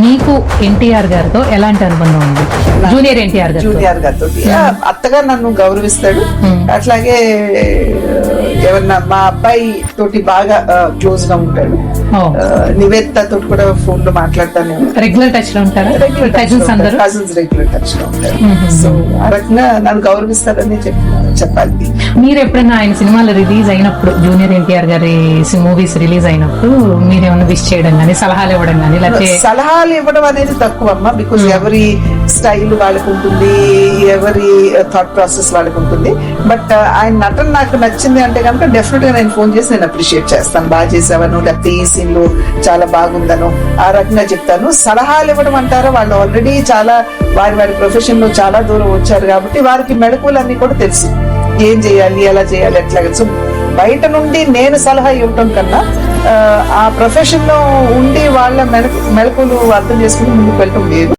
మీకు ఎన్టీఆర్ గారితో ఎలాంటి అనుబంధం ఉంది? జూనియర్ ఎన్టీఆర్ గారు గారితో అత్తగా నన్ను గౌరవిస్తాడు. అట్లాగే ఎవరన్నా మా అబ్బాయి తోటి బాగా క్లోజ్ గా ఉంటాడు. నివేదిత తోటి కూడా ఫోన్ లో మాట్లాడతాను. రెగ్యులర్ టచ్ లో ఉంటారా? కజిన్స్ రెగ్యులర్ టచ్ లో ఉంటారు. సో ఆ రకంగా నన్ను గౌరవిస్తాడని చెప్పాలి. మీరు ఎప్పుడైనా ఆయన సినిమాలు రిలీజ్ అయినప్పుడు, జూనియర్ ఎన్టీఆర్ గారి మూవీస్ రిలీజ్ అయినప్పుడు మీరేమన్నా విష్ చేయడం కానీ, సలహాలు ఇవ్వడం కానీ, లేకపోతే సలహాలు ఇవ్వడం అనేది తక్కువ అమ్మా. బికాజ్ ఎవరి స్టైల్ వాళ్ళకు ఉంటుంది, ఎవరి థాట్ ప్రాసెస్ వాళ్ళకు ఉంటుంది. బట్ ఆయన నటన నాకు నచ్చింది అంటే కనుక డెఫినెట్ గా నేను ఫోన్ చేసి నేను అప్రిషియేట్ చేస్తాను. బాగా చేసావను, లేకపోతే ఈ సీన్ లో చాలా బాగుందను ఆ రకంగా చెప్తాను. సలహాలు ఇవ్వడం అంటారా, వాళ్ళు ఆల్రెడీ చాలా వారి ప్రొఫెషన్ లో చాలా దూరం వచ్చారు కాబట్టి వారికి మెళకువలన్నీ కూడా తెలుసు. ఏం చేయాలి, ఎలా చేయాలి, ఎట్లా. సో బయట నుండి నేను సలహా ఇవ్వటం కన్నా ఆ ప్రొఫెషన్ లో ఉండి వాళ్ళ మెళకువలు అర్థం చేసుకుని ముందుకు వెళ్ళటం వేరు.